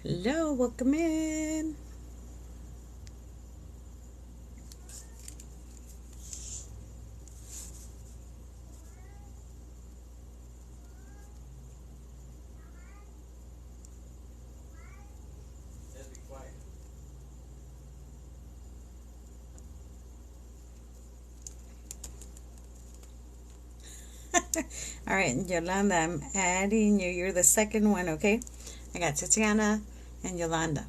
Hello, welcome in. All right, Yolanda, I'm adding you. You're the second one, okay? I got Tatiana and Yolanda.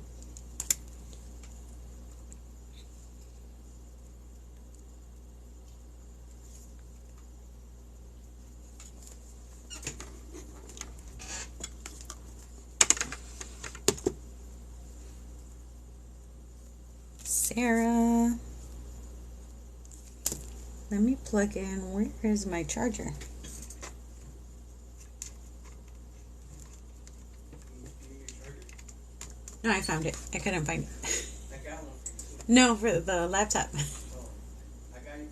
Sarah. Let me plug in. Where is my charger? No, I found it. I couldn't find it. I got one for you. No, for the laptop. Oh, I got one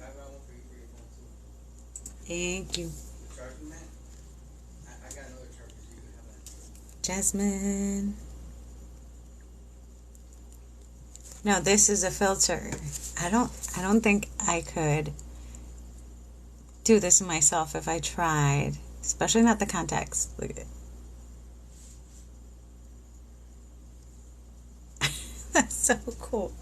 for you for your phone too. Thank you. The charging mat. I got another charger so you can have that. Jasmine. No, this is a filter. I don't think I could do this myself if I tried. Especially not the contacts. Look at it. That's so cool.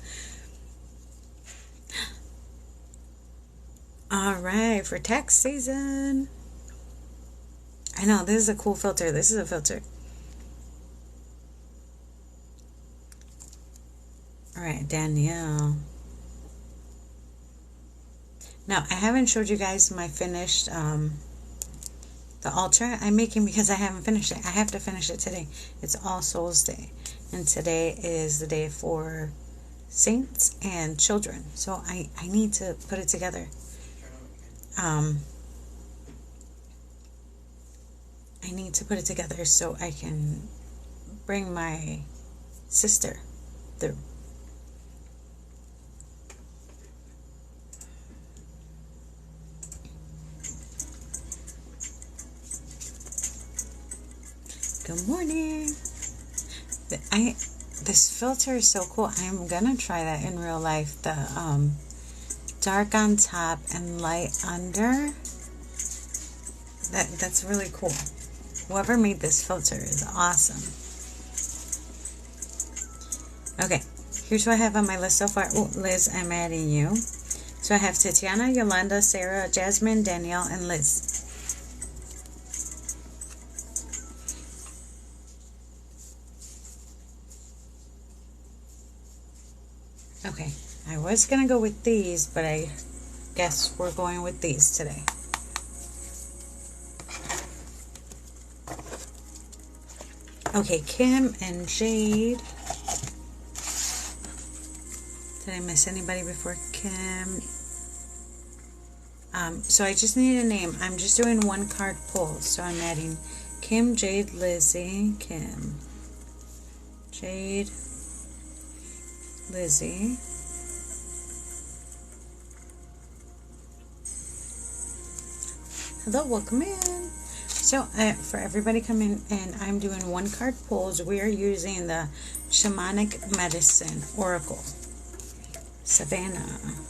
Alright, for tax season. I know, this is a cool filter. This is a filter. Alright, Danielle. Now, I haven't showed you guys my finished, the altar I'm making because I haven't finished it. I have to finish it today. It's All Souls Day. And today is the day for saints and children. So I need to put it together. I need to put it together so I can bring my sister through. Good morning. This filter is so cool. I'm gonna try that in real life. The dark on top and light under. That's really cool. Whoever made this filter is awesome. Okay, here's what I have on my list so far. Oh, Liz, I'm adding you. So I have Tatiana, Yolanda, Sarah, Jasmine, Danielle, and Liz. Okay, I was going to go with these, but I guess we're going with these today. Okay, Kim and Jade. Did I miss anybody before Kim? So I just need a name. I'm just doing one card pull. So I'm adding Kim, Jade, Lizzie, Kim, Jade, Lizzie, hello, welcome in. So for everybody coming in, I'm doing one card pulls. We are using the Shamanic Medicine Oracle, Savannah.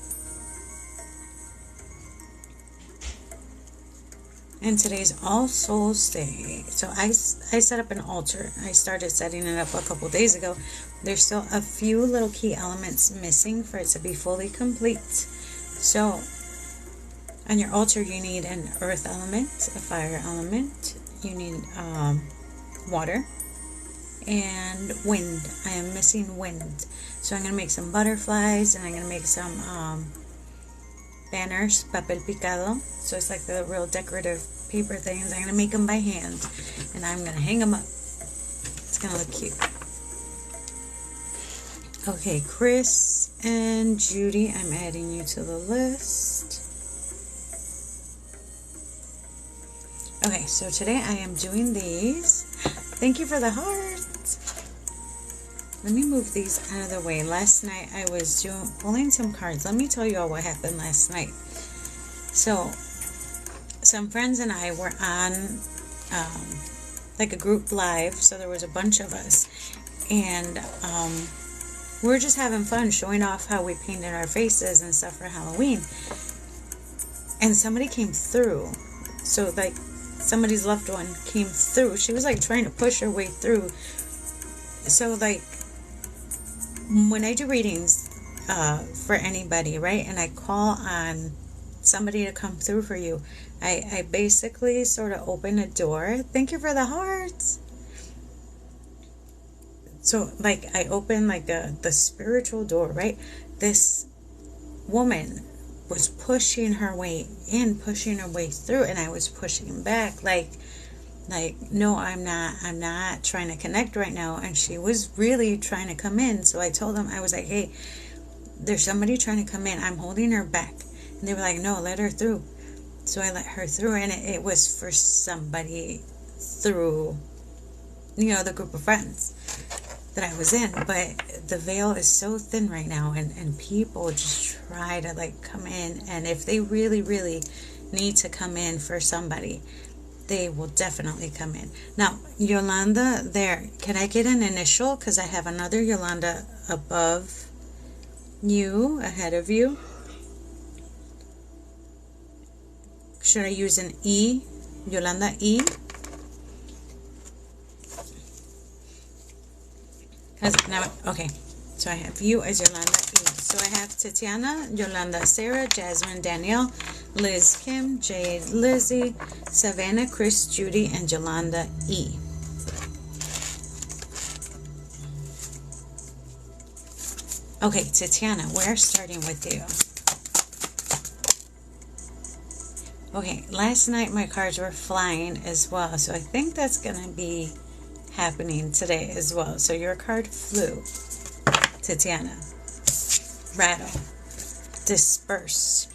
And today's All Souls Day. So I set up an altar. I started setting it up a couple days ago. There's still a few little key elements missing for it to be fully complete. So on your altar you need an earth element, a fire element. You need water and wind. I am missing wind. So I'm going to make some butterflies and I'm going to make some banners, papel picado. So it's like the real decorative paper things. I'm going to make them by hand and I'm going to hang them up. It's going to look cute. Okay, Chris and Judy, I'm adding you to the list. Okay, so today I am doing these. Thank you for the hearts. Let me move these out of the way. Last night I was pulling some cards. Let me tell you all what happened last night. So, some friends and I were on like a group live. So there was a bunch of us. And we're just having fun showing off how we painted our faces and stuff for Halloween. And somebody came through. So like somebody's loved one came through. She was like trying to push her way through. So like when I do readings for anybody, right, and I call on somebody to come through for you, I basically sort of open a door. Thank you for the hearts. So like I open like the spiritual door, right? This woman was pushing her way in, pushing her way through, and I was pushing back like no, I'm not trying to connect right now. And she was really trying to come in. So I told them, I was like, hey, there's somebody trying to come in, I'm holding her back. And they were like, no, let her through. So I let her through, and it was for somebody through, the group of friends that I was in. But the veil is so thin right now, and people just try to like come in, and if they really, really need to come in for somebody, they will definitely come in. Now, Yolanda, there, can I get an initial? Because I have another Yolanda above you, ahead of you. Should I use an E? Yolanda E? Because now, okay. So I have you as Yolanda E. So I have Tatiana, Yolanda, Sarah, Jasmine, Danielle, Liz, Kim, Jade, Lizzie, Savannah, Chris, Judy, and Yolanda E. Okay, Tatiana, we're starting with you. Okay, last night my cards were flying as well, so I think that's going to be happening today as well. So your card flew, Tatiana. Rattle. Disperse.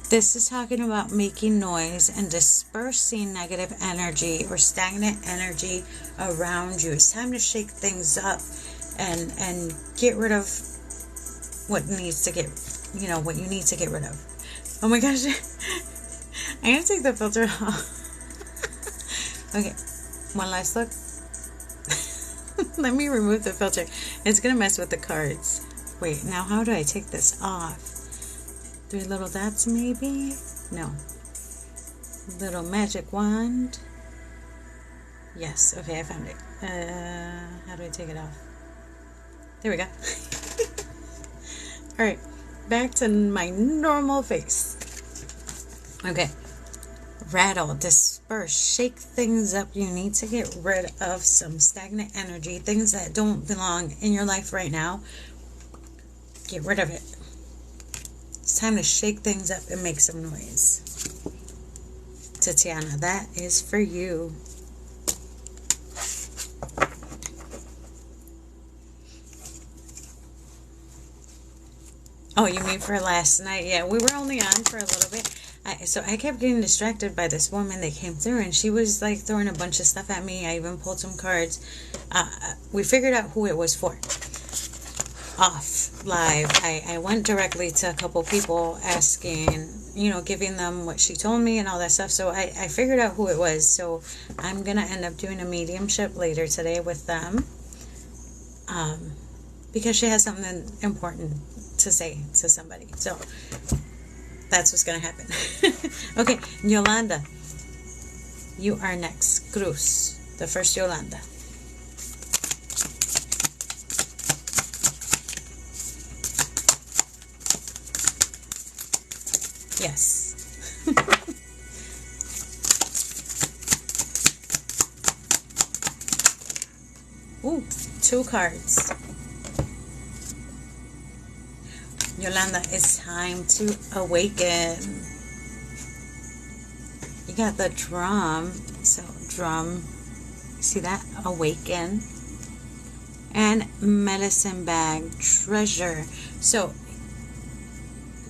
This is talking about making noise and dispersing negative energy or stagnant energy around you. It's time to shake things up and get rid of what needs to get, what you need to get rid of. Oh my gosh. I'm going to take the filter off. Okay. One last look. Let me remove the filter. It's going to mess with the cards. Wait, now how do I take this off? 3 little dots maybe? No. Little magic wand. Yes. Okay, I found it. How do I take it off? There we go. Alright. Back to my normal face. Okay. Rattle, disperse, shake things up. You need to get rid of some stagnant energy, things that don't belong in your life right now. Get rid of it. It's time to shake things up and make some noise. Tatiana, that is for you. Oh, you mean for last night? Yeah, we were only on for a little bit. So I kept getting distracted by this woman that came through, and she was like throwing a bunch of stuff at me. I even pulled some cards. We figured out who it was for. Off live, I went directly to a couple people asking, giving them what she told me and all that stuff. So I figured out who it was. So I'm going to end up doing a mediumship later today with them. Because she has something important to say to somebody. So that's what's going to happen. Okay, Yolanda. You are next. Cruz. The first Yolanda. Yes. Ooh, 2 cards. Yolanda, it's time to awaken. You got the drum. So, drum. See that? Awaken. And medicine bag. Treasure. So,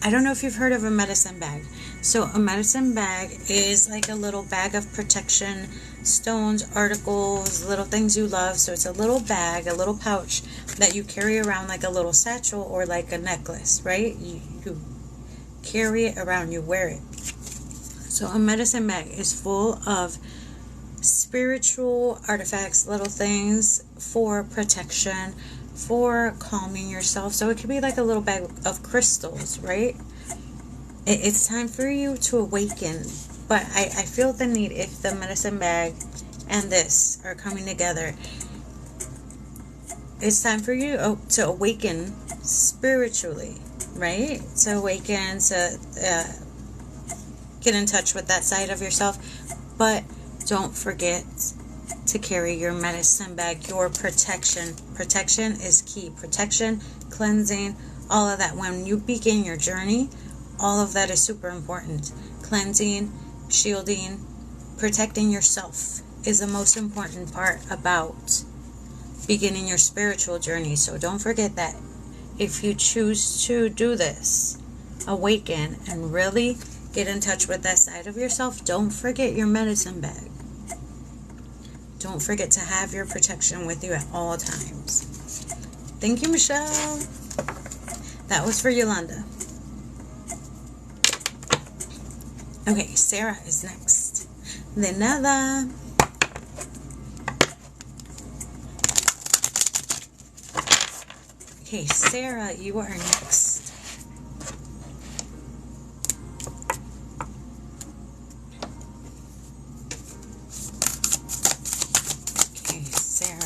I don't know if you've heard of a medicine bag. So, a medicine bag is like a little bag of protection, stones, articles, little things you love. So, it's a little bag, a little pouch that you carry around like a little satchel or like a necklace, right? You carry it around, you wear it. So a medicine bag is full of spiritual artifacts, little things for protection, for calming yourself. So it could be like a little bag of crystals, right? It's time for you to awaken. But I feel the need, if the medicine bag and this are coming together, it's time for you to awaken spiritually, right? To awaken, to get in touch with that side of yourself. But don't forget to carry your medicine bag, your protection. Protection is key. Protection, cleansing, all of that. When you begin your journey, all of that is super important. Cleansing, shielding, protecting yourself is the most important part about beginning your spiritual journey. So don't forget that. If you choose to do this, awaken and really get in touch with that side of yourself, don't forget your medicine bag. Don't forget to have your protection with you at all times. Thank you, Michelle. That was for Yolanda. Okay, Sarah is next. De nada. Okay, Sarah, you are next. Okay, Sarah.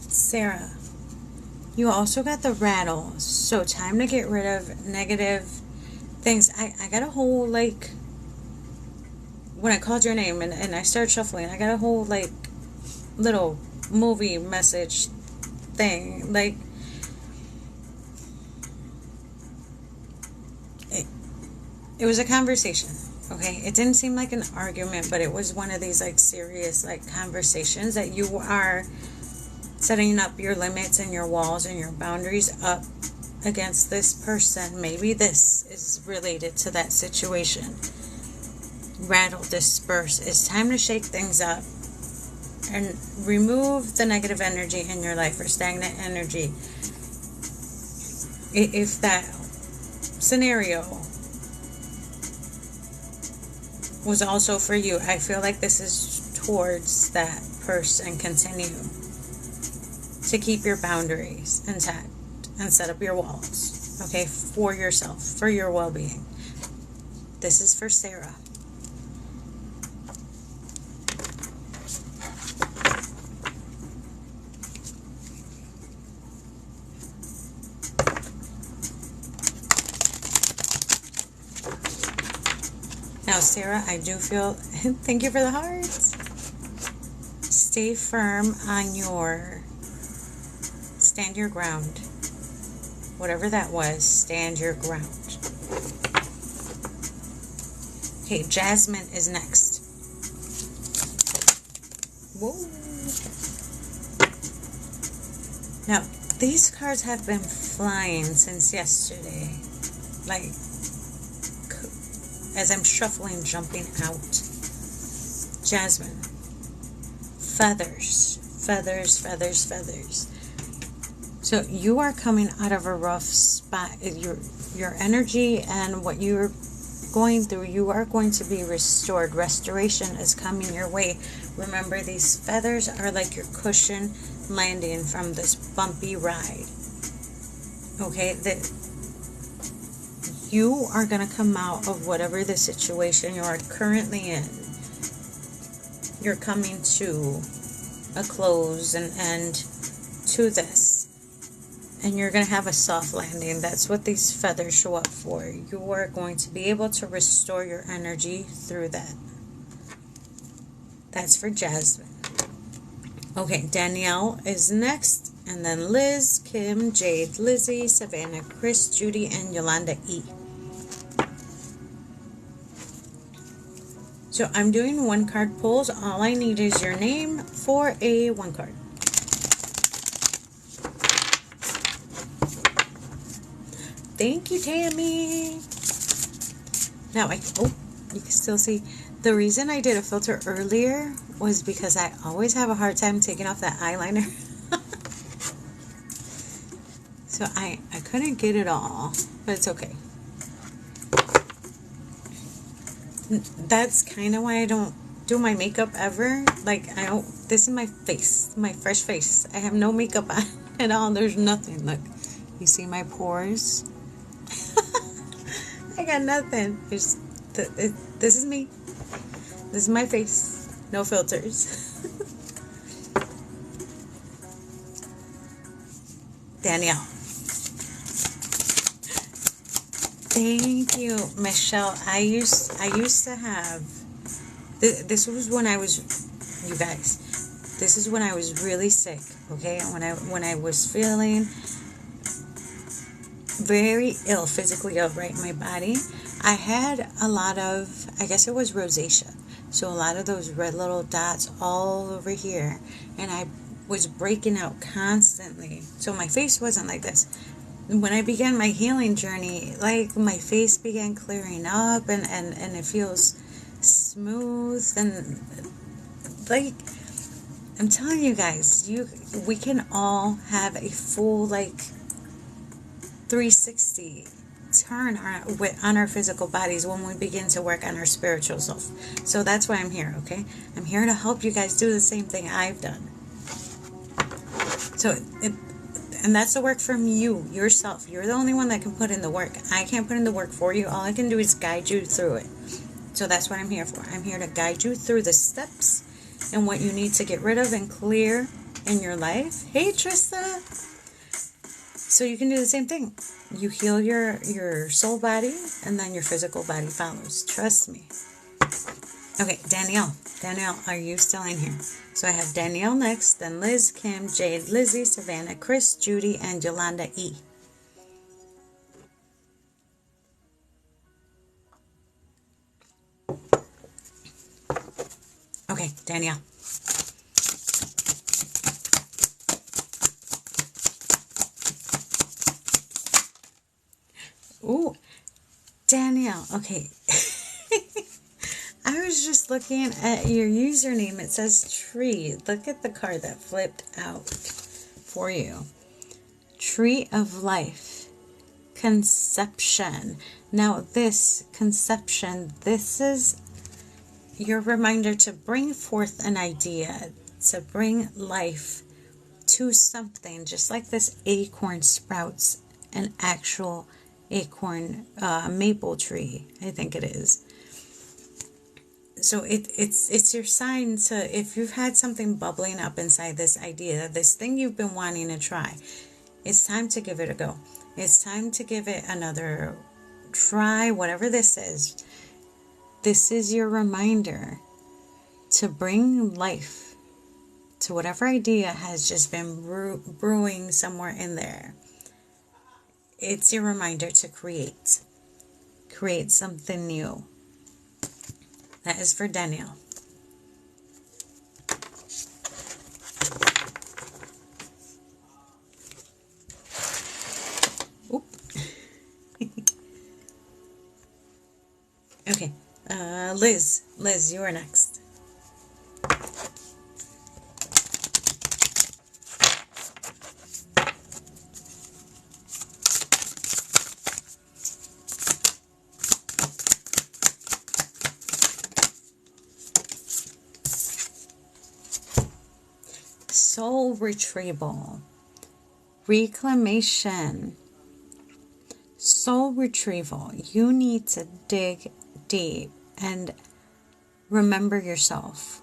Sarah, you also got the rattle, so time to get rid of negative things. I got a whole, like, when I called your name and I started shuffling, I got a whole, like, little movie message thing. Like, it was a conversation, okay? It didn't seem like an argument, but it was one of these, like, serious, like, conversations that you are setting up your limits and your walls and your boundaries up against this person. Maybe this is related to that situation. Rattle, disperse. It's time to shake things up and remove the negative energy in your life or stagnant energy. If that scenario was also for you, I feel like this is towards that person. Continue to keep your boundaries intact and set up your walls, okay, for yourself, for your well-being. This is for Sarah. Now, Sarah, I do feel, thank you for the hearts. Stay firm on your, stand your ground. Whatever that was, stand your ground. Okay, Jasmine is next. Whoa. Now, these cards have been flying since yesterday. Like, as I'm shuffling, jumping out. Jasmine. Feathers. Feathers, feathers, feathers. So you are coming out of a rough spot. Your energy and what you're going through, you are going to be restored. Restoration is coming your way. Remember, these feathers are like your cushion landing from this bumpy ride. Okay, that you are going to come out of whatever the situation you are currently in. You're coming to a close and end to this. And you're going to have a soft landing. That's what these feathers show up for. You are going to be able to restore your energy through that. That's for Jasmine. Okay, Danielle is next. And then Liz, Kim, Jade, Lizzie, Savannah, Chris, Judy, and Yolanda E. So I'm doing one card pulls. All I need is your name for a one card. Thank you, Tammy. Now, you can still see. The reason I did a filter earlier was because I always have a hard time taking off that eyeliner. So I couldn't get it all, but it's okay. That's kind of why I don't do my makeup ever. Like, I don't, this is my face, my fresh face. I have no makeup on at all. There's nothing. Look, you see my pores? I got nothing. This is me. This is my face. No filters. Danielle. Thank you, Michelle. I used to have, this was when I was, you guys, this is when I was really sick, okay? When I was feeling very ill, physically ill, right, in my body. I had a lot of, I guess it was rosacea. So a lot of those red little dots all over here. And I was breaking out constantly. So my face wasn't like this. When I began my healing journey, like, my face began clearing up and it feels smooth. And, like, I'm telling you guys, we can all have a full, like, 360 turn on our physical bodies when we begin to work on our spiritual self. So that's why I'm here, okay? I'm here to help you guys do the same thing I've done. So, and that's the work from you, yourself. You're the only one that can put in the work. I can't put in the work for you. All I can do is guide you through it. So that's what I'm here for. I'm here to guide you through the steps and what you need to get rid of and clear in your life. Hey, Trista. So you can do the same thing. You heal your soul body, and then your physical body follows. Trust me. Okay, Danielle. Danielle, are you still in here? So I have Danielle next, then Liz, Kim, Jade, Lizzie, Savannah, Chris, Judy, and Yolanda E. Okay, Danielle. Ooh, Danielle. Okay. I was just looking at your username. It says tree. Look at the card that flipped out for you. Tree of life. Conception. Now this conception, this is your reminder to bring forth an idea, to bring life to something, just like this acorn sprouts an actual acorn maple tree, I think it is. So it's your sign to, if you've had something bubbling up inside this idea, this thing you've been wanting to try, it's time to give it a go. It's time to give it another try, whatever this is. This is your reminder to bring life to whatever idea has just been brewing somewhere in there. It's your reminder to create something new. That is for Danielle. Oop. Okay, Liz, you are next. Soul retrieval, reclamation, soul retrieval. You need to dig deep and remember yourself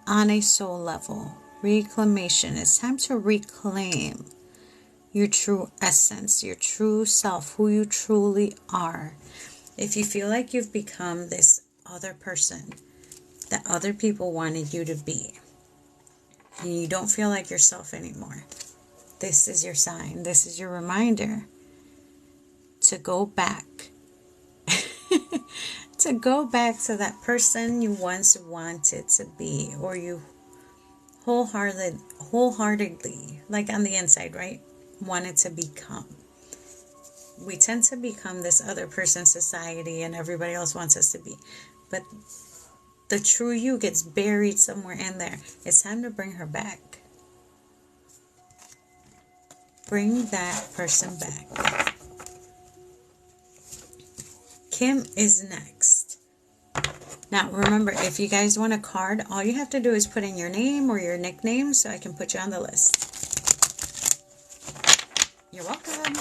on a soul level. Reclamation. It's time to reclaim your true essence, your true self, who you truly are. If you feel like you've become this other person that other people wanted you to be, and you don't feel like yourself anymore, this is your sign. This is your reminder to go back. To go back to that person you once wanted to be, or you wholeheartedly, like on the inside, right, wanted to become. We tend to become this other person society and everybody else wants us to be. But the true you gets buried somewhere in there. It's time to bring her back. Bring that person back. Kim is next. Now, remember, if you guys want a card, all you have to do is put in your name or your nickname so I can put you on the list. You're welcome.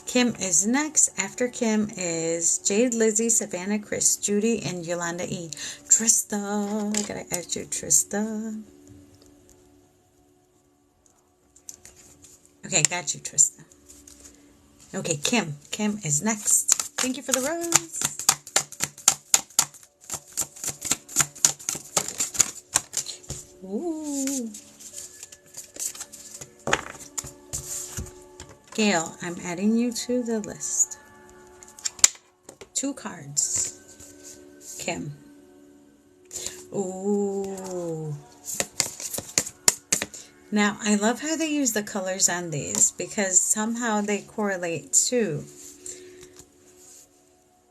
Kim is next. After Kim is Jade, Lizzie, Savannah, Chris, Judy, and Yolanda E. Trista. I gotta add you, Trista. Okay, got you, Trista. Okay, Kim. Kim is next. Thank you for the rose. Ooh. Gail, I'm adding you to the list. 2 cards. Kim. Ooh. Now, I love how they use the colors on these because somehow they correlate too.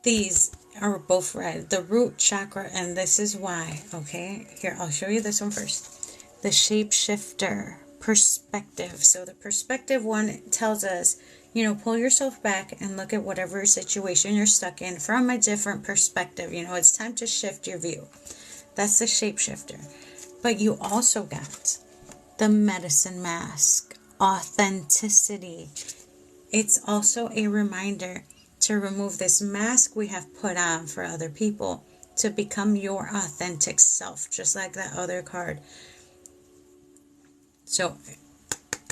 These are both red. The root chakra, and this is why. Okay, here, I'll show you this one first. The shapeshifter perspective. So the perspective one tells us, you know, pull yourself back and look at whatever situation you're stuck in from a different perspective. You know, it's time to shift your view. That's the shapeshifter. But you also got the medicine mask, authenticity. It's also a reminder to remove this mask we have put on for other people to become your authentic self, just like that other card. So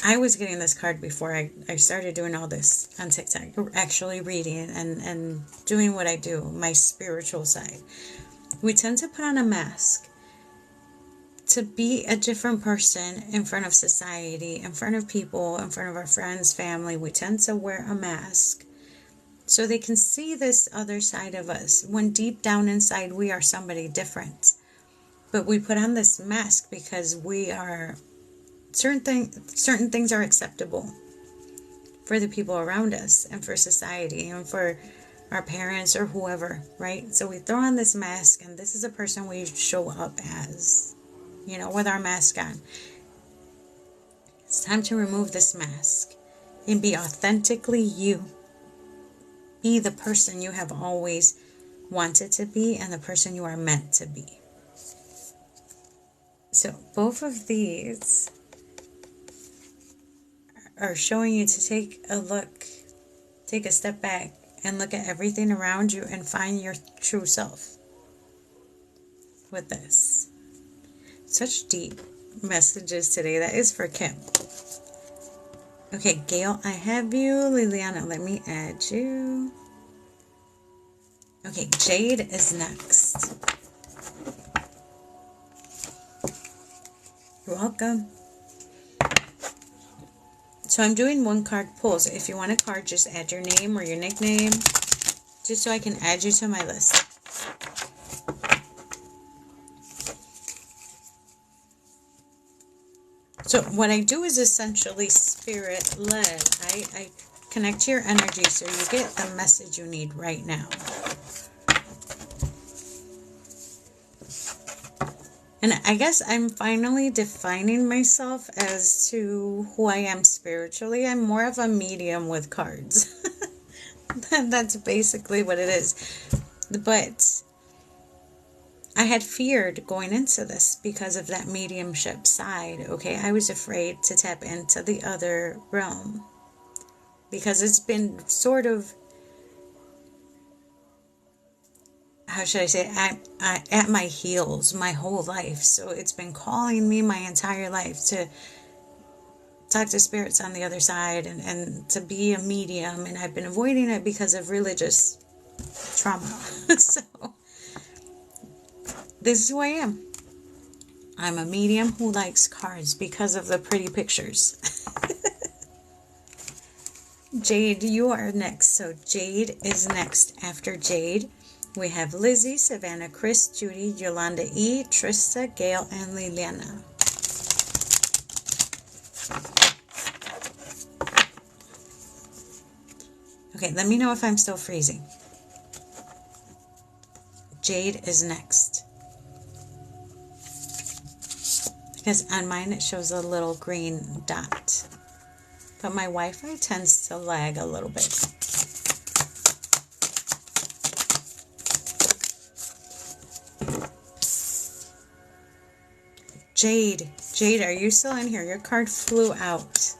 I was getting this card before I started doing all this on TikTok, actually reading and doing what I do, my spiritual side. We tend to put on a mask to be a different person in front of society, in front of people, in front of our friends, family. We tend to wear a mask so they can see this other side of us, when deep down inside we are somebody different. But we put on this mask because we are certain things are acceptable for the people around us and for society and for our parents or whoever, right? So we throw on this mask, and this is a person we show up as, you know, with our mask on. It's time to remove this mask and be authentically you. Be the person you have always wanted to be and the person you are meant to be. So both of these are showing you to take a look, take a step back and look at everything around you and find your true self with this. Such deep messages today. That is for Kim. Okay, Gail, I have you. Liliana, let me add you. Okay, Jade is next. You're welcome. So I'm doing 1 card pulls. If you want a card, just add your name or your nickname, just so I can add you to my list. So what I do is essentially spirit led. I connect to your energy so you get the message you need right now. And I guess I'm finally defining myself as to who I am spiritually. I'm more of a medium with cards. That's basically what it is. But I had feared going into this because of that mediumship side. Okay, I was afraid to tap into the other realm because it's been sort of, how should I say, at my heels my whole life. So it's been calling me my entire life to talk to spirits on the other side and to be a medium. And I've been avoiding it because of religious trauma. So this is who I am. I'm a medium who likes cards because of the pretty pictures. Jade, you are next. So Jade is next. After Jade, we have Lizzie, Savannah, Chris, Judy, Yolanda E, Trista, Gail, and Liliana. Okay, let me know if I'm still freezing. Jade is next. Because on mine it shows a little green dot. But my Wi-Fi tends to lag a little bit. Jade. Jade, are you still in here? Your card flew out.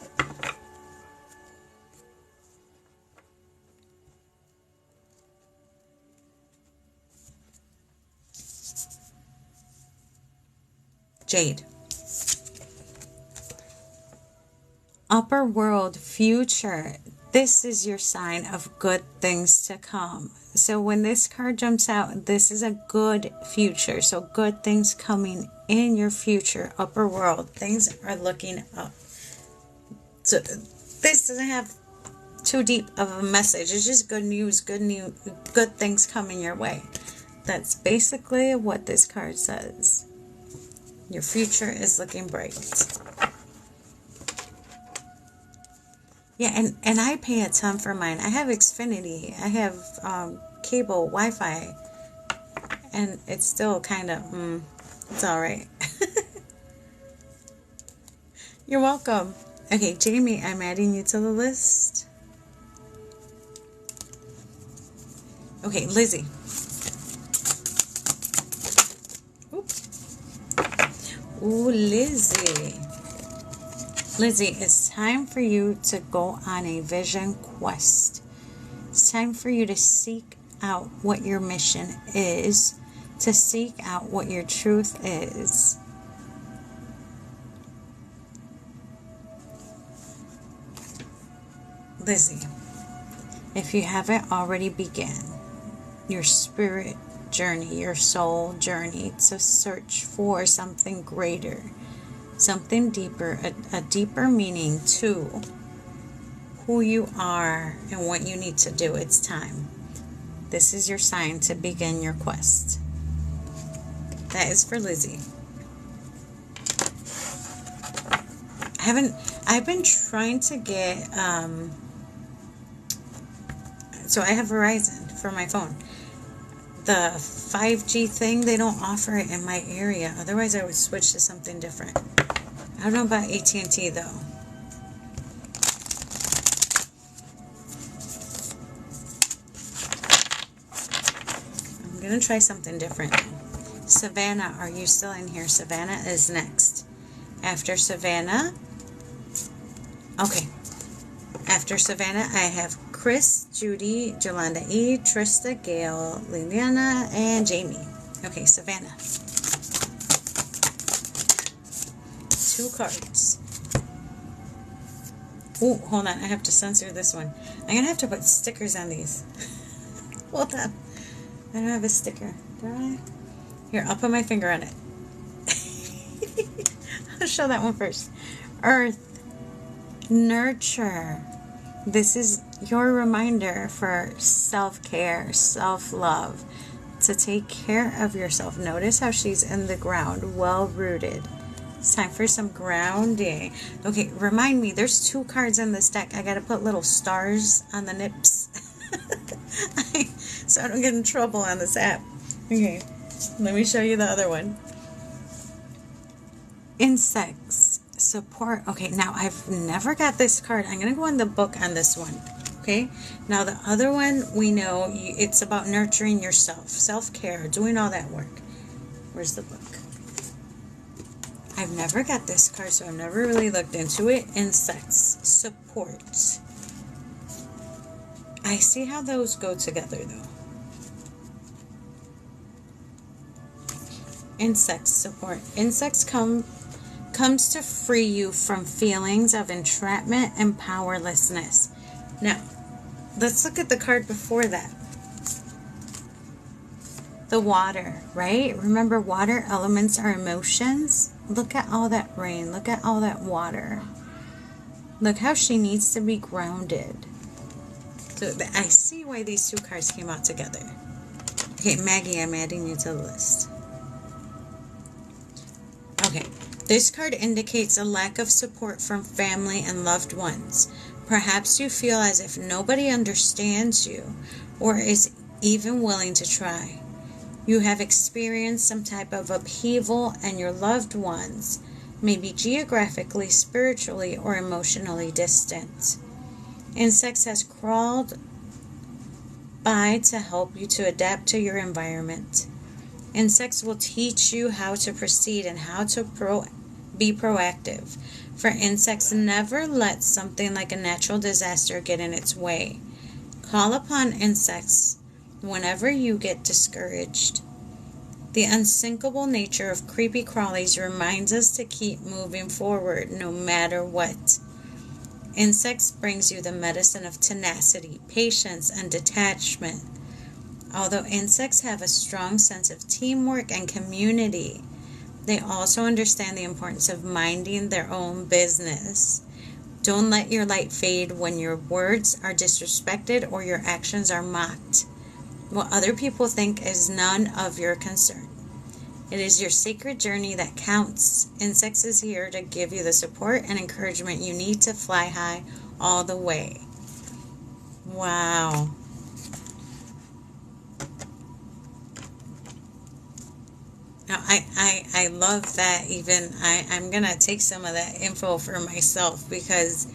Jade. Upper world, future. This is your sign of good things to come. So when this card jumps out, this is a good future. So good things coming in your future, upper world. Things are looking up. So this doesn't have too deep of a message. It's just good news, good things coming your way. That's basically what this card says. Your future is looking bright. Yeah, and I pay a ton for mine. I have Xfinity. I have cable, Wi-Fi. And it's still kind of, it's all right. You're welcome. Okay, Jamie, I'm adding you to the list. Okay, Lizzie. Ooh, Lizzie. Lizzie, it's time for you to go on a vision quest. It's time for you to seek out what your mission is, to seek out what your truth is. Lizzie, if you haven't already begun your spirit journey, your soul journey to search for something greater, something deeper, a deeper meaning to who you are and what you need to do, it's time. This is your sign to begin your quest. That is for Lizzie. I've been trying to get, so I have Verizon for my phone. The 5G thing, they don't offer it in my area. Otherwise, I would switch to something different. I don't know about AT&T though. I'm going to try something different. Savannah, are you still in here? Savannah is next. After Savannah, okay. After Savannah, I have Chris, Judy, Jolanda E, Trista, Gail, Liliana, and Jamie. Okay, Savannah. 2 cards. Oh, hold on. I have to censor this one. I'm going to have to put stickers on these. Hold on. I don't have a sticker. Do I? Here, I'll put my finger on it. I'll show that one first. Earth. Nurture. This is your reminder for self-care, self-love, to take care of yourself. Notice how she's in the ground, well-rooted. It's time for some grounding. Okay, remind me, there's 2 cards in this deck. I got to put little stars on the nips so I don't get in trouble on this app. Okay, let me show you the other one. Insects. Support. Okay, now I've never got this card. I'm going to go in the book on this one. Okay, now the other one, we know it's about nurturing yourself, self-care, doing all that work. Where's the book? I've never got this card, so I've never really looked into it. Insects. Support. I see how those go together, though. Insects. Support. Insects comes to free you from feelings of entrapment and powerlessness. Now, let's look at the card before that. The water, right? Remember, water elements are emotions. Look at all that rain. Look at all that water. Look how she needs to be grounded. So I see why these 2 cards came out together. Okay, Maggie, I'm adding you to the list. Okay. This card indicates a lack of support from family and loved ones. Perhaps you feel as if nobody understands you or is even willing to try. You have experienced some type of upheaval and your loved ones may be geographically, spiritually, or emotionally distant. Insects has crawled by to help you to adapt to your environment. Insects will teach you how to proceed and how to be proactive. For insects, never let something like a natural disaster get in its way. Call upon insects whenever you get discouraged. The unsinkable nature of creepy crawlies reminds us to keep moving forward no matter what. Insects brings you the medicine of tenacity, patience, and detachment. Although insects have a strong sense of teamwork and community, they also understand the importance of minding their own business. Don't let your light fade when your words are disrespected or your actions are mocked. What other people think is none of your concern. It is your sacred journey that counts. Insects is here to give you the support and encouragement you need to fly high all the way. Wow. Now, I love that. Even I'm going to take some of that info for myself, because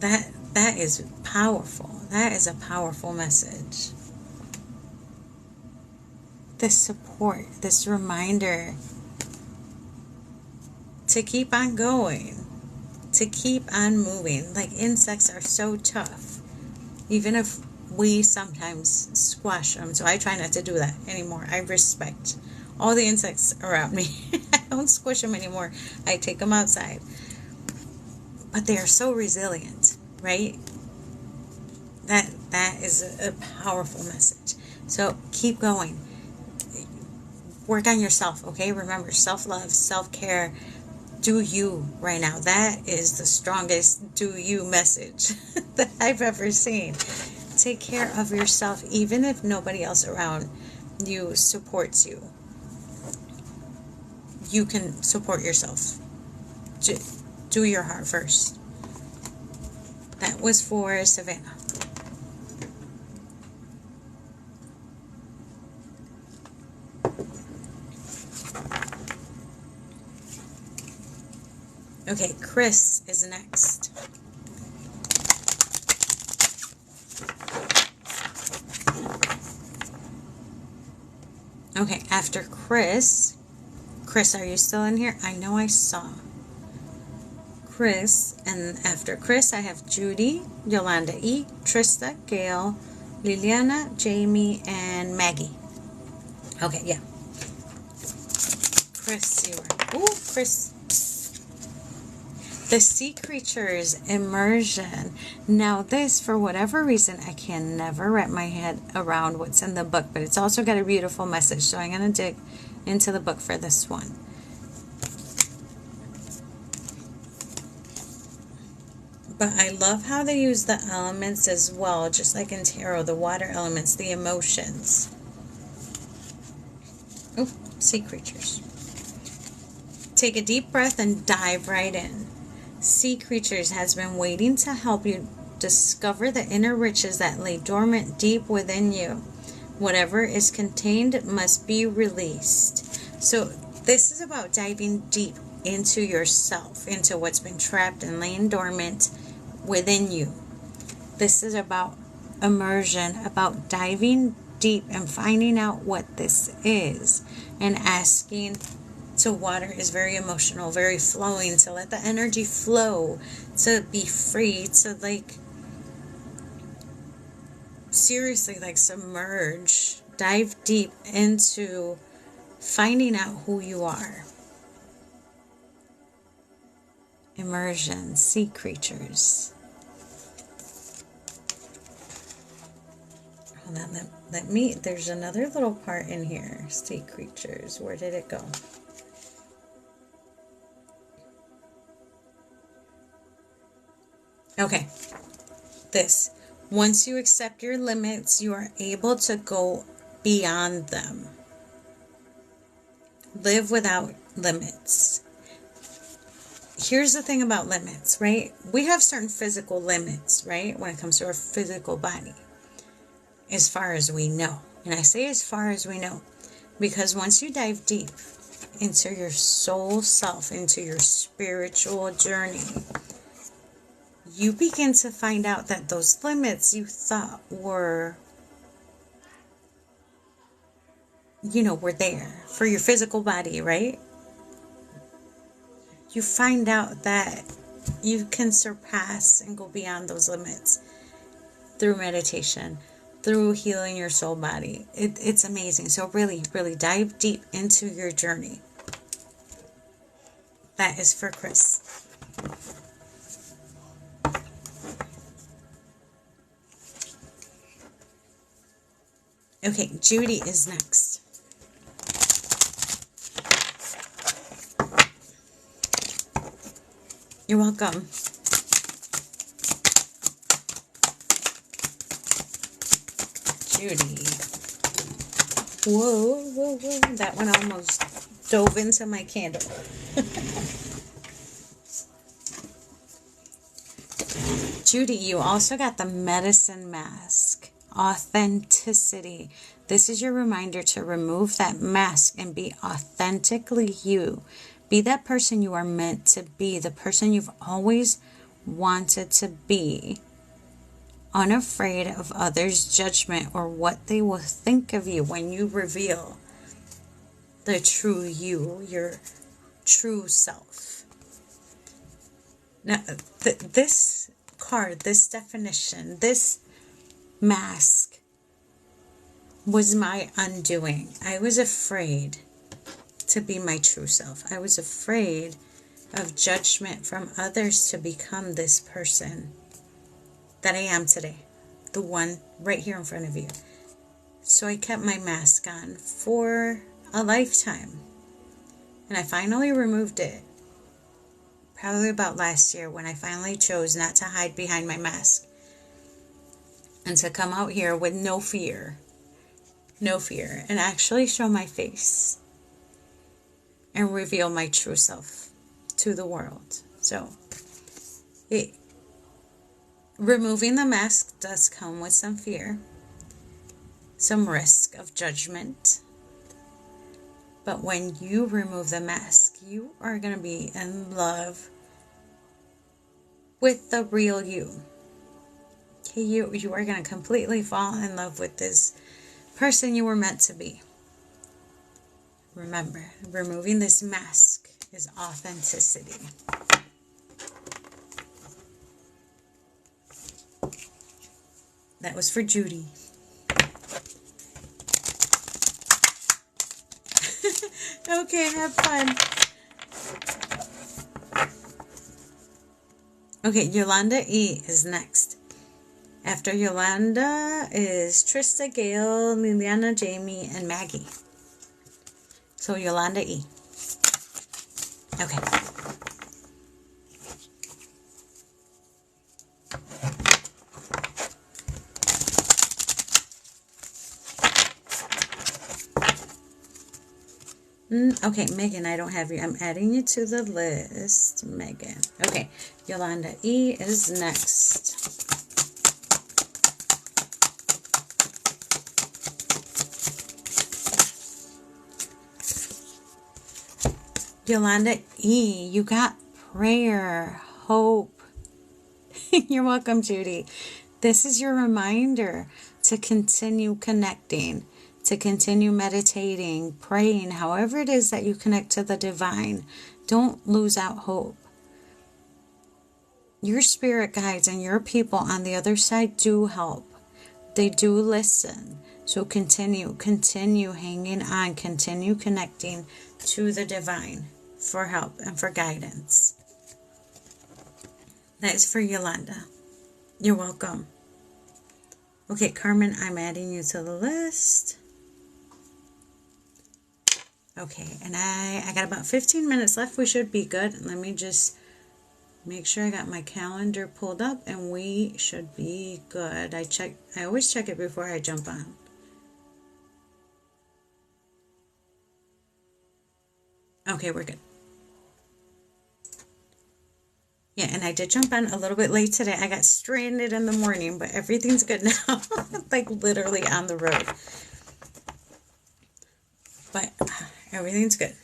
that is powerful. That is a powerful message. This support, this reminder to keep on going, to keep on moving. Like, insects are so tough, even if we sometimes squash them. So I try not to do that anymore. I respect all the insects around me. I don't squish them anymore. I take them outside. But they are so resilient, right? That is a powerful message. So keep going. Work on yourself, okay? Remember, self-love, self-care. Do you right now. That is the strongest do you message that I've ever seen. Take care of yourself, even if nobody else around you supports you. You can support yourself. Do your heart first. That was for Savannah. Okay, Chris is next. Okay, after Chris, are you still in here? I know I saw Chris, and after Chris, I have Judy, Yolanda E., Trista, Gail, Liliana, Jamie, and Maggie. Okay, yeah. Chris, you are. Ooh, Chris. The Sea Creatures Immersion. Now this, for whatever reason, I can never wrap my head around what's in the book, but it's also got a beautiful message, so I'm going to dig into the book for this one. But I love how they use the elements as well, just like in tarot, the water elements, the emotions. Oh, sea creatures. Take a deep breath and dive right in. Sea Creatures has been waiting to help you discover the inner riches that lay dormant deep within you. Whatever is contained must be released. So this is about diving deep into yourself, into what's been trapped and laying dormant within you. This is about immersion, about diving deep and finding out what this is, and asking. So water is very emotional, very flowing, to let the energy flow, to be free, to like seriously like submerge, dive deep into finding out who you are. Immersion, Sea Creatures. Hold on, let me, there's another little part in here. Sea Creatures, where did it go? Okay, this. Once you accept your limits, you are able to go beyond them. Live without limits. Here's the thing about limits, right? We have certain physical limits, right? When it comes to our physical body, as far as we know. And I say as far as we know, because once you dive deep, into your soul self, into your spiritual journey, you begin to find out that those limits you thought were, were there for your physical body, right? You find out that you can surpass and go beyond those limits through meditation, through healing your soul body. It's amazing. So really, really dive deep into your journey. That is for Chris. Okay, Judy is next. You're welcome. Judy. Whoa, whoa, whoa. That one almost dove into my candle. Judy, you also got the medicine mask. Authenticity. This is your reminder to remove that mask and be authentically you. Be that person you are meant to be, the person you've always wanted to be, unafraid of others' judgment or what they will think of you when you reveal the true you, your true self. Now, this card, this definition, this mask was my undoing. I was afraid to be my true self. I was afraid of judgment from others to become this person that I am today, the one right here in front of you. So I kept my mask on for a lifetime, and I finally removed it probably about last year when I finally chose not to hide behind my mask and to come out here with no fear, and actually show my face and reveal my true self to the world. So removing the mask does come with some fear, some risk of judgment. But when you remove the mask, you are going to be in love with the real you. Okay, you are going to completely fall in love with this person you were meant to be. Remember, removing this mask is authenticity. That was for Judy. Okay, have fun. Okay, Yolanda E. is next. After Yolanda is Trista, Gail, Liliana, Jamie, and Maggie. So Yolanda E. Okay. Okay, Megan, I don't have you. I'm adding you to the list, Megan. Okay, Yolanda E. is next. Yolanda E., you got prayer, hope. You're welcome, Judy. This is your reminder to continue connecting, to continue meditating, praying, however it is that you connect to the divine. Don't lose out hope. Your spirit guides and your people on the other side do help. They do listen. So continue hanging on, continue connecting to the divine for help and for guidance. That is for Yolanda. You're welcome. Okay, Carmen, I'm adding you to the list. Okay, and I got about 15 minutes left. We should be good. Let me just make sure I got my calendar pulled up and we should be good. I always check it before I jump on. Okay, we're good. Yeah, and I did jump on a little bit late today. I got stranded in the morning, but everything's good now. Like literally on the road. But everything's good.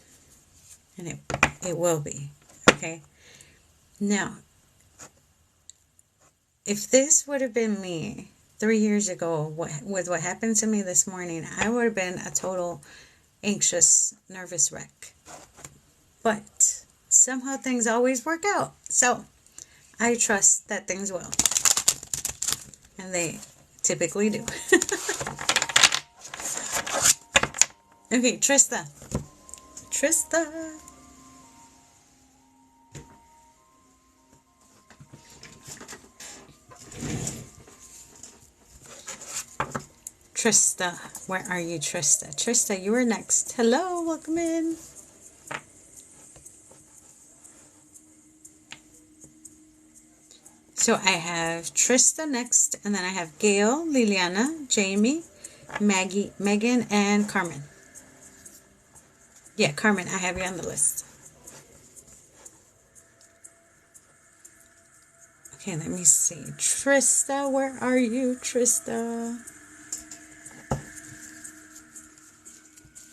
And it will be. Okay? Now, if this would have been me 3 years ago, with what happened to me this morning, I would have been a total anxious, nervous wreck. But somehow things always work out. So I trust that things will. And they typically do. Okay, Trista. Trista, where are you, Trista? Trista, you are next. Hello, welcome in. So I have Trista next, and then I have Gail, Liliana, Jamie, Maggie, Megan, and Carmen. Yeah, Carmen, I have you on the list. Okay, let me see. Trista, where are you, Trista?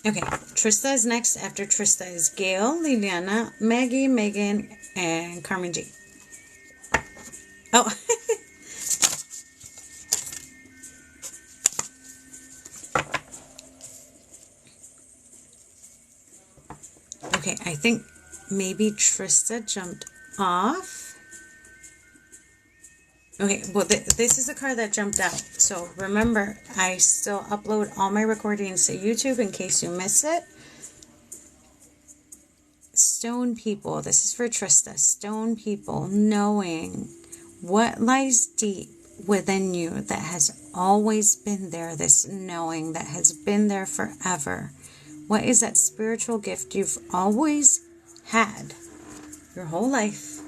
Okay, Trista is next. After Trista is Gail, Liliana, Maggie, Megan, and Carmen G. Oh. Okay, I think maybe Trista jumped off. Okay, well, this is the card that jumped out. So remember, I still upload all my recordings to YouTube in case you miss it. Stone people, this is for Trista. Stone people, knowing what lies deep within you that has always been there, this knowing that has been there forever. What is that spiritual gift you've always had your whole life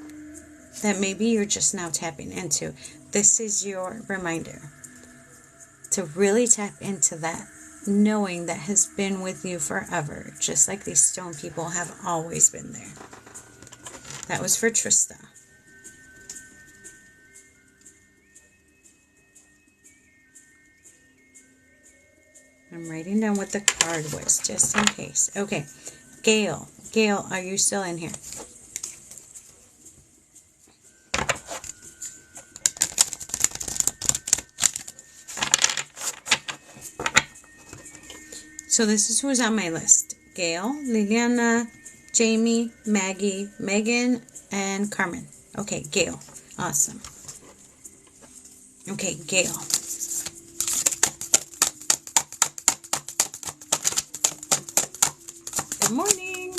that maybe you're just now tapping into? This is your reminder to really tap into that knowing that has been with you forever, just like these stone people have always been there. That was for Trista. I'm writing down what the card was, just in case. Okay, Gail. Gail, are you still in here? So this is who's on my list. Gail, Liliana, Jamie, Maggie, Megan, and Carmen. Okay, Gail. Awesome. Okay, Gail. Good morning.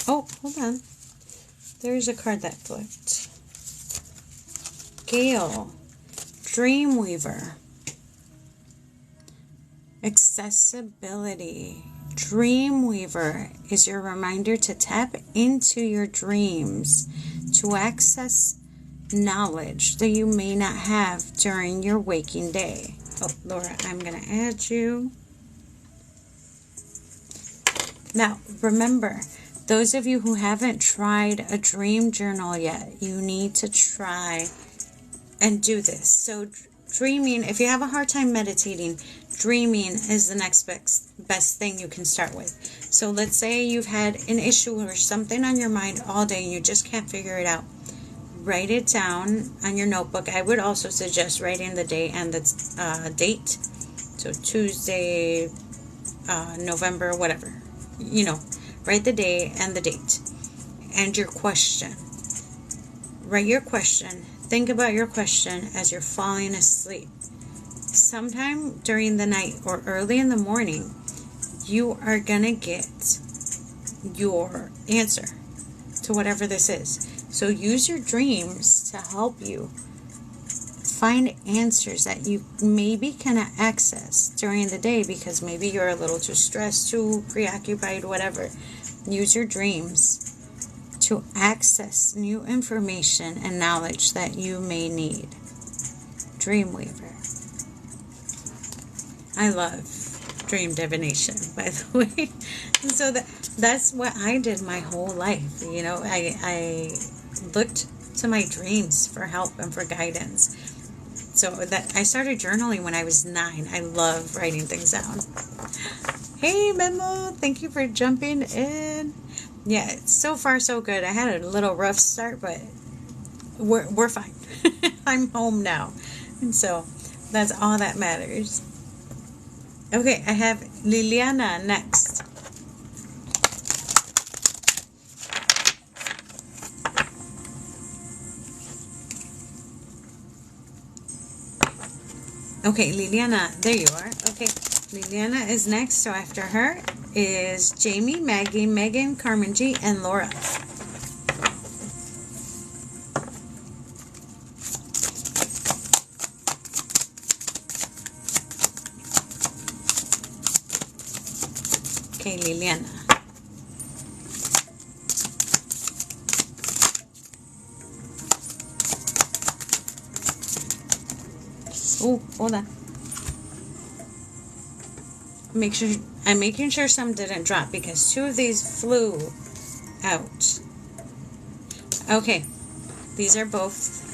Oh, hold on. There's a card that flipped. Gail, Dreamweaver. Accessibility. Dreamweaver is your reminder to tap into your dreams, to access knowledge that you may not have during your waking day. Oh, Laura, I'm going to add you. Now, remember, those of you who haven't tried a dream journal yet, you need to try and do this. So dreaming, if you have a hard time meditating, dreaming is the next best thing you can start with. So let's say you've had an issue or something on your mind all day and you just can't figure it out. Write it down on your notebook. I would also suggest writing the day and the date. So Tuesday, November, whatever. You know, write the day and the date. And your question. Write your question. Think about your question as you're falling asleep. Sometime during the night or early in the morning, you are going to get your answer to whatever this is. So use your dreams to help you find answers that you maybe cannot access during the day because maybe you're a little too stressed, too preoccupied, whatever. Use your dreams to access new information and knowledge that you may need. Dreamweaver. I love dream divination, by the way. So that's what I did my whole life. You know, I looked to my dreams for help and for guidance. So that I started journaling when I was 9. I love writing things down. Hey Memo, thank you for jumping in. Yeah, so far so good. I had a little rough start, but we're fine. I'm home now. And so that's all that matters. Okay, I have Liliana next. Okay, Liliana, there you are. Okay, Liliana is next. So after her is Jamie, Maggie, Megan, Carmen G, and Laura. Okay, Liliana. Oh, hold on. I'm making sure some didn't drop because 2 of these flew out. Okay, these are both.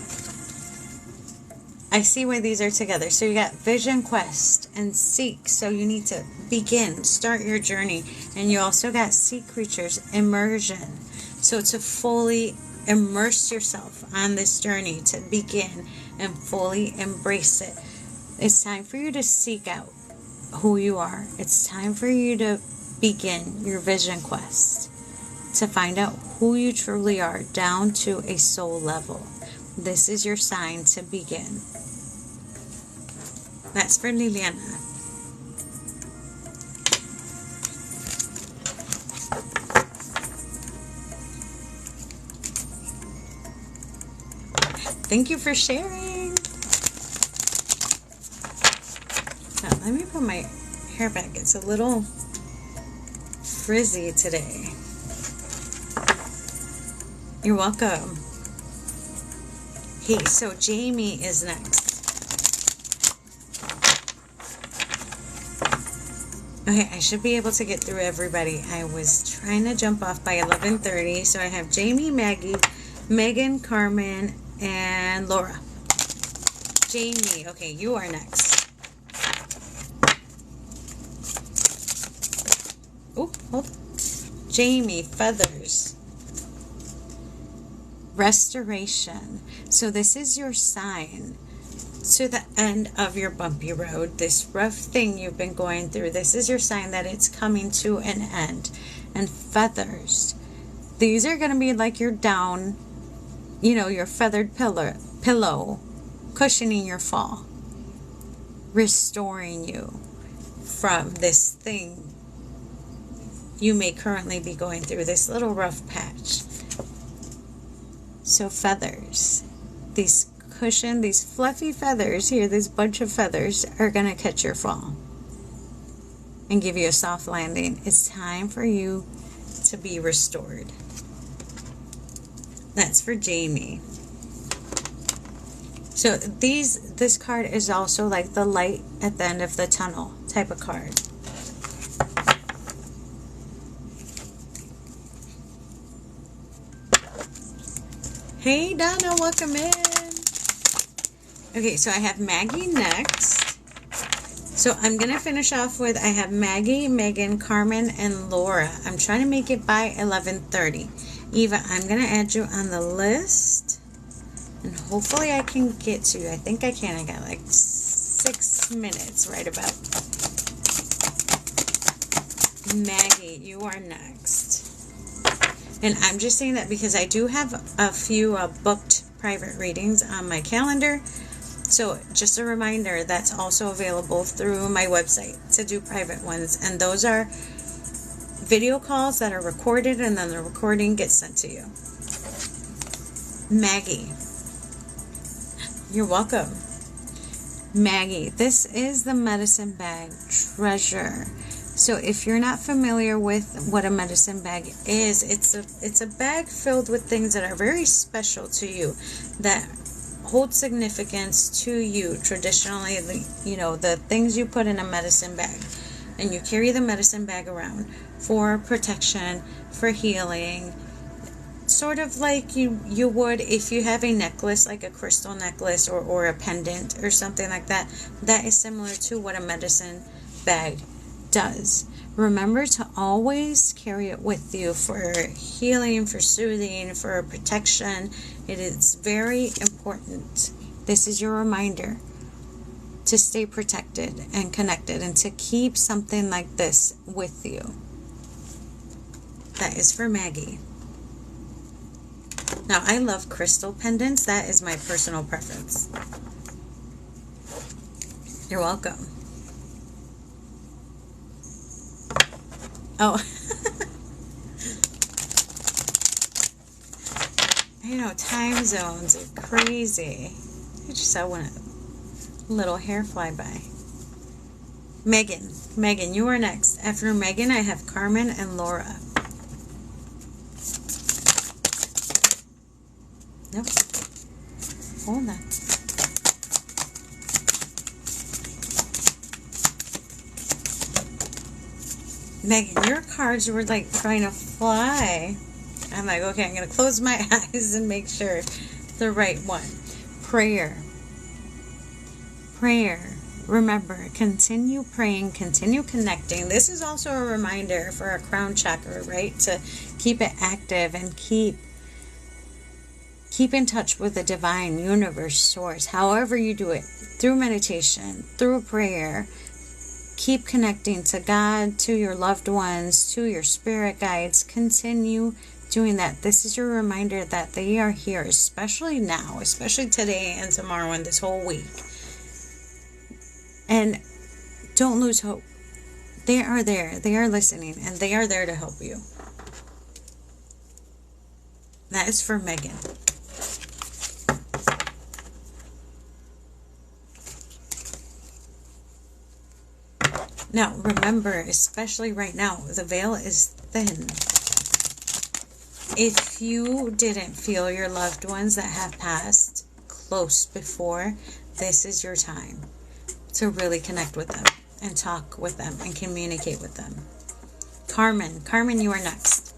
I see why these are together. So you got Vision Quest and Seek. So you need to begin, start your journey. And you also got Sea Creatures, Immersion. So to fully immerse yourself on this journey, to begin and fully embrace it. It's time for you to seek out who you are. It's time for you to begin your vision quest, to find out who you truly are down to a soul level. This is your sign to begin. That's for Liliana. Thank you for sharing. Now, let me put my hair back. It's a little frizzy today. You're welcome. Hey, so Jamie is next. Okay, I should be able to get through everybody. I was trying to jump off by 11:30, so I have Jamie, Maggie, Megan, Carmen, and Laura. Jamie, okay, you are next. Oh, hold on. Jamie, Feathers. Restoration. So this is your sign to the end of your bumpy road. This rough thing you've been going through, this is your sign that it's coming to an end. And feathers. These are going to be like your down, your feathered pillow, cushioning your fall, restoring you from this thing you may currently be going through, this little rough patch. So feathers, these fluffy feathers here, this bunch of feathers are going to catch your fall and give you a soft landing. It's time for you to be restored. That's for Jamie. So this card is also like the light at the end of the tunnel type of card. Hey Donna, welcome in. Okay, so I have Maggie next. So I'm going to finish off with, I have Maggie, Megan, Carmen, and Laura. I'm trying to make it by 11:30. Eva, I'm going to add you on the list. And hopefully I can get to you. I think I can. I got like 6 minutes right about. Maggie, you are next. And I'm just saying that because I do have a few booked private readings on my calendar. So just a reminder, that's also available through my website to do private ones. And those are video calls that are recorded, and then the recording gets sent to you. Maggie, you're welcome. Maggie, this is the medicine bag treasure. So if you're not familiar with what a medicine bag is, it's a bag filled with things that are very special to you, that hold significance to you. Traditionally, the things you put in a medicine bag, and you carry the medicine bag around for protection, for healing, sort of like you would if you have a necklace, like a crystal necklace or a pendant or something like that. That is similar to what a medicine bag does. Remember to always carry it with you for healing, for soothing, for protection. It is very important. This is your reminder to stay protected and connected and to keep something like this with you. That is for Maggie. Now, I love crystal pendants. That is my personal preference. You're welcome. Oh. I know, time zones are crazy. I just saw one little hair fly by. Megan, you are next. After Megan, I have Carmen and Laura. Nope. Hold on. Megan, your cards were like trying to fly. I'm like, okay, I'm going to close my eyes and make sure the right one. Prayer. Remember, continue praying, continue connecting. This is also a reminder for our crown chakra, right? To keep it active and keep in touch with the divine universe source. However you do it, through meditation, through prayer. Keep connecting to God, to your loved ones, to your spirit guides. Continue doing that. This is your reminder that they are here, especially now, especially today and tomorrow and this whole week. And don't lose hope. They are there. They are listening, and they are there to help you. That is for Megan. Now, remember, especially right now, the veil is thin. If you didn't feel your loved ones that have passed close before, this is your time to really connect with them and talk with them and communicate with them. Carmen, you are next.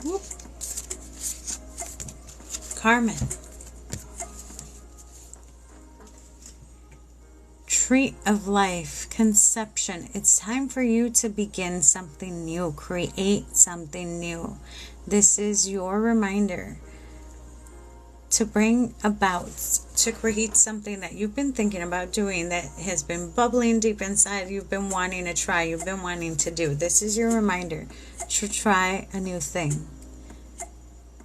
Whoop. Carmen. Tree of life, conception. It's time for you to begin something new, create something new. This is your reminder to bring about, to create something that you've been thinking about doing, that has been bubbling deep inside, you've been wanting to try, you've been wanting to do. This is your reminder to try a new thing,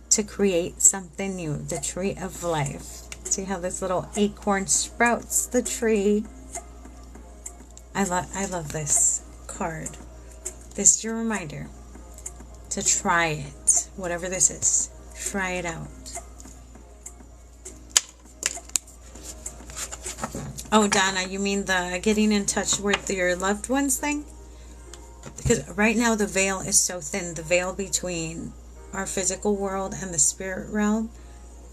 to create something new. The tree of life. See how this little acorn sprouts the tree. I love this card. This is your reminder to try it. Whatever this is, try it out. Oh, Donna, you mean the getting in touch with your loved ones thing? Because right now the veil is so thin. The veil between our physical world and the spirit realm,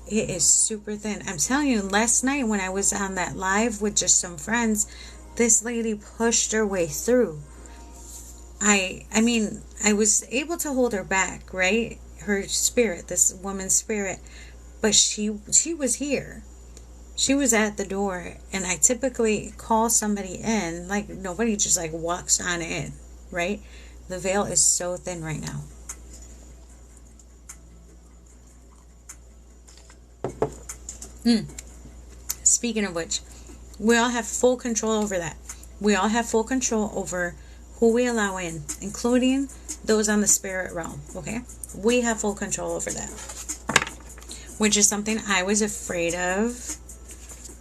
it is super thin. I'm telling you, last night when I was on that live with just some friends, this lady pushed her way through. I mean, I was able to hold her back, right? Her spirit, this woman's spirit, but she was here. She was at the door, and I typically call somebody in, like nobody just like walks on in, right? The veil is so thin right now. Speaking of which, we all have full control over that. We all have full control over who we allow in, including those on the spirit realm, okay? We have full control over that, which is something I was afraid of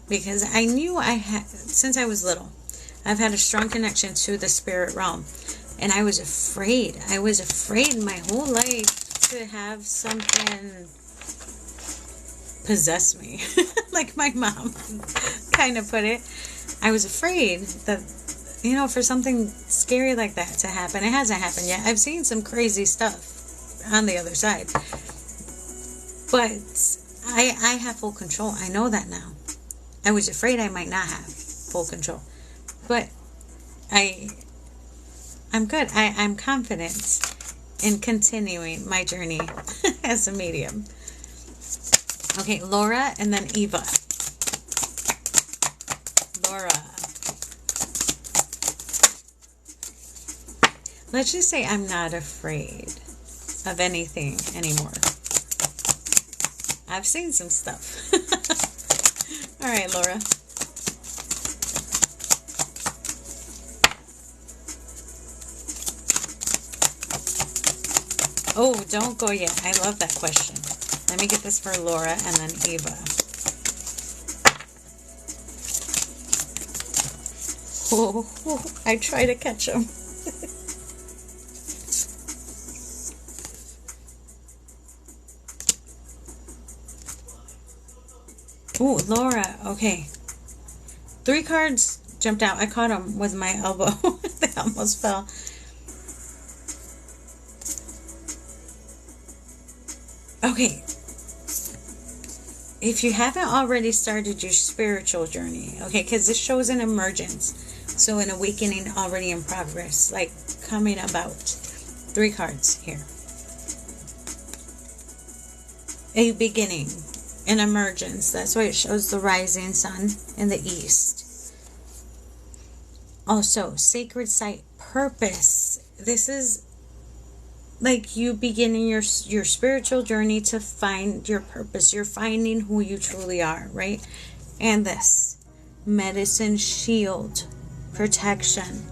because I knew I had, since I was little, I've had a strong connection to the spirit realm, and I was afraid. I was afraid my whole life to have something possess me, like my mom kind of put it. I was afraid that, for something scary like that to happen. It hasn't happened yet. I've seen some crazy stuff on the other side, but I have full control. I know that now. I was afraid I might not have. full control. But I'm good. I'm confident in continuing my journey as a medium. Okay, Laura and then Eva. Laura. Let's just say I'm not afraid of anything anymore. I've seen some stuff. All right, Laura. Oh, don't go yet. I love that question. Let me get this for Laura and then Eva. Oh, I try to catch them. Oh, Laura. Okay. 3 cards jumped out. I caught them with my elbow. They almost fell. Okay. If you haven't already started your spiritual journey, okay, because this shows an emergence. So an awakening already in progress, like coming about. 3 cards here. A beginning, an emergence. That's why it shows the rising sun in the east. Also, sacred site, purpose. This is like you beginning your spiritual journey to find your purpose. You're finding who you truly are, right? And this, medicine, shield, protection.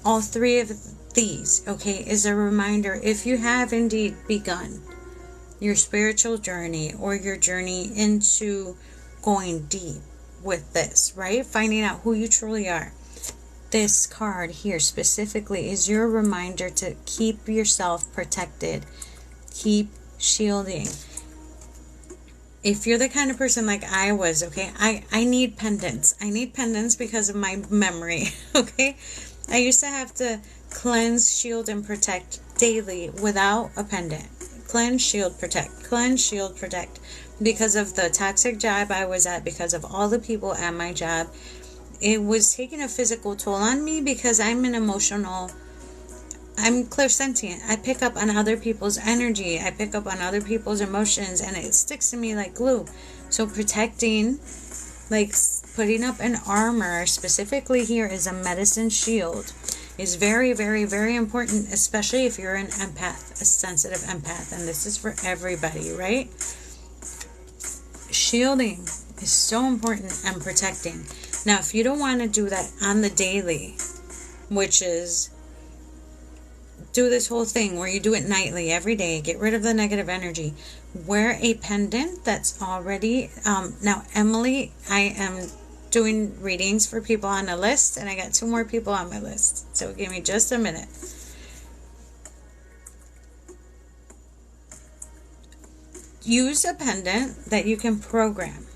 All 3 of these, okay, is a reminder if you have indeed begun your spiritual journey or your journey into going deep with this, right? Finding out who you truly are. This card here specifically is your reminder to keep yourself protected. Keep shielding. If you're the kind of person like I was, okay, I need pendants. I need pendants because of my memory, okay? I used to have to cleanse, shield, and protect daily without a pendant. Cleanse, shield, protect. Cleanse, shield, protect. Because of the toxic job I was at, because of all the people at my job, it was taking a physical toll on me because I'm clairsentient. I pick up on other people's energy. I pick up on other people's emotions, and it sticks to me like glue. So protecting, like putting up an armor, specifically here is a medicine shield, is very, very, very important, especially if you're an empath, a sensitive empath. And this is for everybody, right? Shielding is so important and protecting. Now, if you don't want to do that on the daily, which is do this whole thing where you do it nightly, every day, get rid of the negative energy, wear a pendant that's already, now, Emily, I am doing readings for people on a list, and I got 2 more people on my list. So give me just a minute. Use a pendant that you can program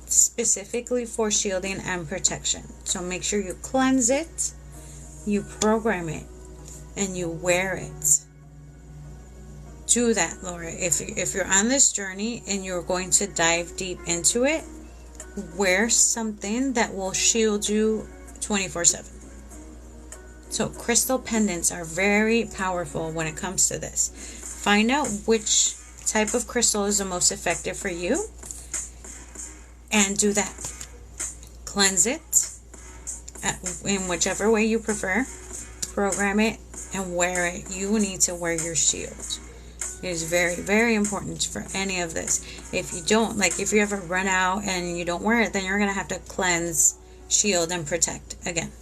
specifically for shielding and protection. So make sure you cleanse it, you program it, and you wear it. Do that, Laura. If you're on this journey and you're going to dive deep into it, wear something that will shield you 24/7. So crystal pendants are very powerful when it comes to this. Find out which type of crystal is the most effective for you, and do that. Cleanse it in whichever way you prefer. Program it and wear it. You need to wear your shield. It is very, very important for any of this. If you don't, like if you ever run out and you don't wear it, then you're going to have to cleanse, shield, and protect again.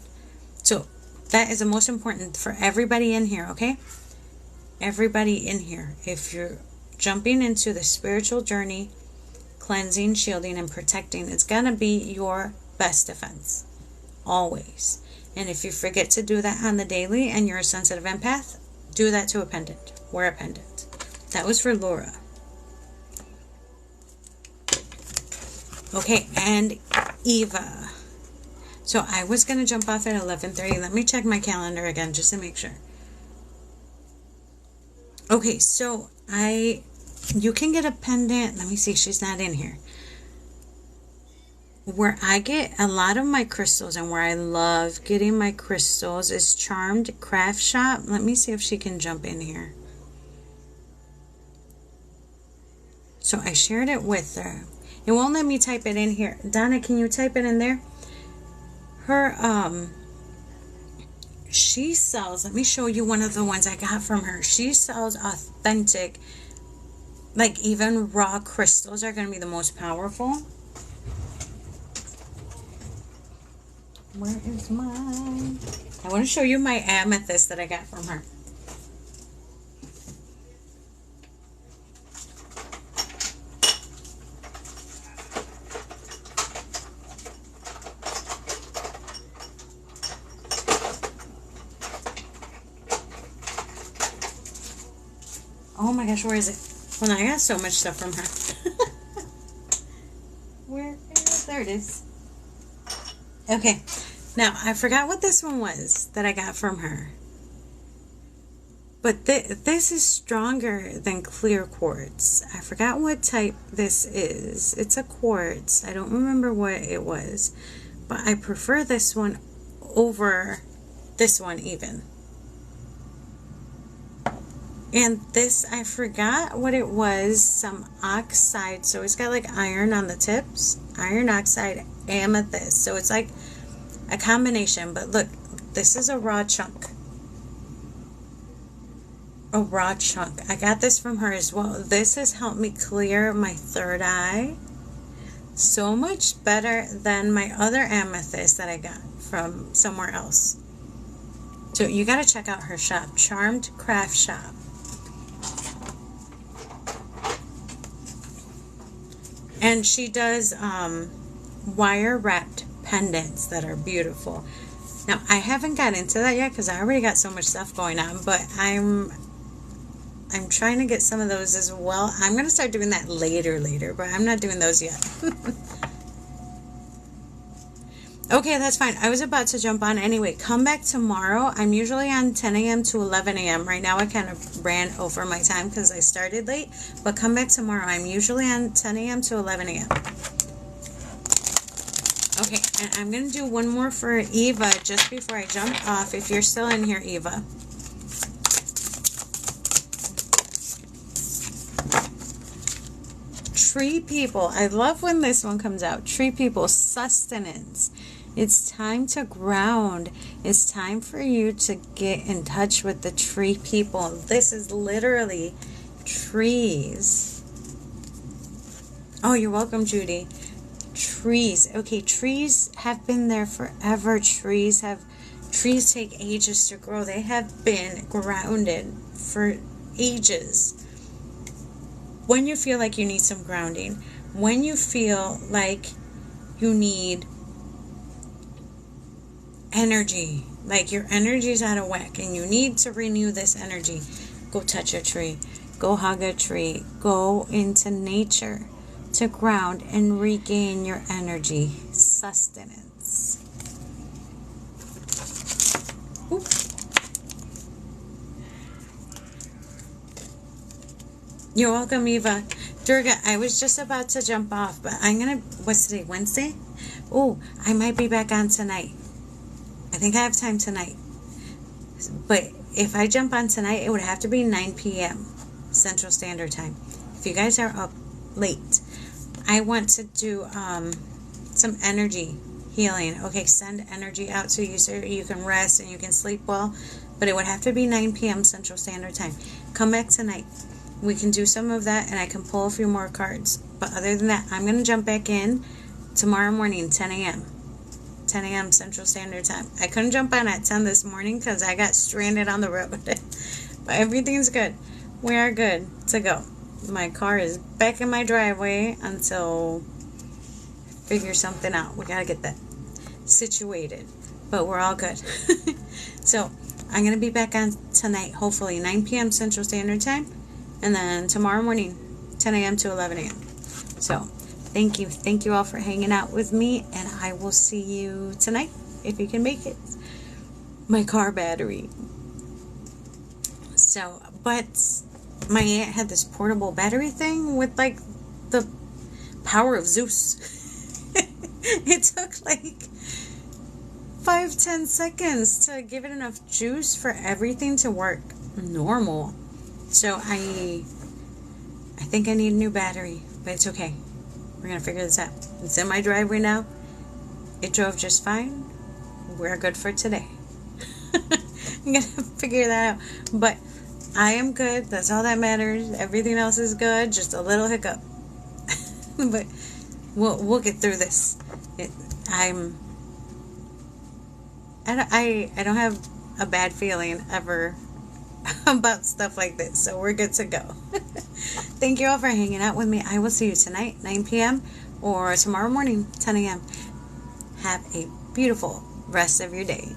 So that is the most important for everybody in here, okay? Everybody in here. If you're jumping into the spiritual journey, cleansing, shielding, and protecting, it's going to be your best defense. Always. And if you forget to do that on the daily and you're a sensitive empath, do that to a pendant. Wear a pendant. That was for Laura. Okay, and Eva. So I was going to jump off at 11:30. Let me check my calendar again just to make sure. Okay, so you can get a pendant. Let me see, she's not in here. where I get a lot of my crystals and where I love getting my crystals is Charmed Craft Shop. Let me see if she can jump in here. So I shared it with her. It won't let me type it in here. Donna, can you type it in there? Her, she sells, let me show you one of the ones I got from her. She sells authentic, like even raw crystals are going to be the most powerful. Where is mine? I want to show you my amethyst that I got from her. Oh my gosh, where is it? Well, I got so much stuff from her. Where is it? There it is. Okay, now I forgot what this one was that I got from her. But this is stronger than clear quartz. I forgot what type this is. It's a quartz. I don't remember what it was. But I prefer this one over this one even. And this, I forgot what it was. Some oxide. So it's got like iron on the tips. Iron oxide amethyst. So it's like a combination. But look, this is a raw chunk. A raw chunk. I got this from her as well. This has helped me clear my third eye so much better than my other amethyst that I got from somewhere else. So you got to check out her shop, Charmed Craft Shop. And she does wire wrapped pendants that are beautiful. Now I haven't got into that yet because I already got so much stuff going on, but I'm trying to get some of those as well. I'm going to start doing that later, but I'm not doing those yet. Okay, that's fine. I was about to jump on anyway. Come back tomorrow. I'm usually on 10 a.m. to 11 a.m. Right now I kind of ran over my time because I started late. But come back tomorrow. I'm usually on 10 a.m. to 11 a.m. Okay, and I'm going to do one more for Eva just before I jump off. If you're still in here, Eva. Tree People. I love when this one comes out. Tree People, sustenance. It's time to ground. It's time for you to get in touch with the tree people. This is literally trees. Oh, you're welcome, Judy. Trees. Okay, trees have been there forever. Trees take ages to grow. They have been grounded for ages. When you feel like you need some grounding, when you feel like you need energy, like your energy is out of whack and you need to renew this energy, go touch a tree, go hug a tree, go into nature to ground and regain your energy, sustenance. Oop. You're welcome, Eva. Durga, I was just about to jump off, but I'm going to, what's today, Wednesday? Oh, I might be back on tonight. I think I have time tonight. But if I jump on tonight, it would have to be 9 p.m. Central Standard Time. If you guys are up late, I want to do some energy healing. Okay, send energy out so you can rest and you can sleep well. But it would have to be 9 p.m. Central Standard Time. Come back tonight. We can do some of that and I can pull a few more cards. But other than that, I'm going to jump back in tomorrow morning, 10 a.m. 10 a.m. Central Standard Time. I couldn't jump on at 10 this morning because I got stranded on the road. But everything's good. We are good to go. My car is back in my driveway until I figure something out. We got to get that situated. But we're all good. So I'm going to be back on tonight, hopefully 9 p.m. Central Standard Time. And then tomorrow morning, 10 a.m. to 11 a.m. So thank you. Thank you all for hanging out with me. And I will see you tonight, if you can make it. My car battery. So, but my aunt had this portable battery thing with like the power of Zeus. It took like 5-10 seconds to give it enough juice for everything to work normal. So I think I need a new battery, but it's okay. We're gonna figure this out. It's in my driveway now. It drove just fine. We're good for today. I'm gonna figure that out. But I am good. That's all that matters. Everything else is good. Just a little hiccup. But we'll get through this. I don't have a bad feeling ever about stuff like this, so we're good to go. Thank you all for hanging out with me. I will see you tonight, 9 p.m. or tomorrow morning, 10 a.m. Have a beautiful rest of your day.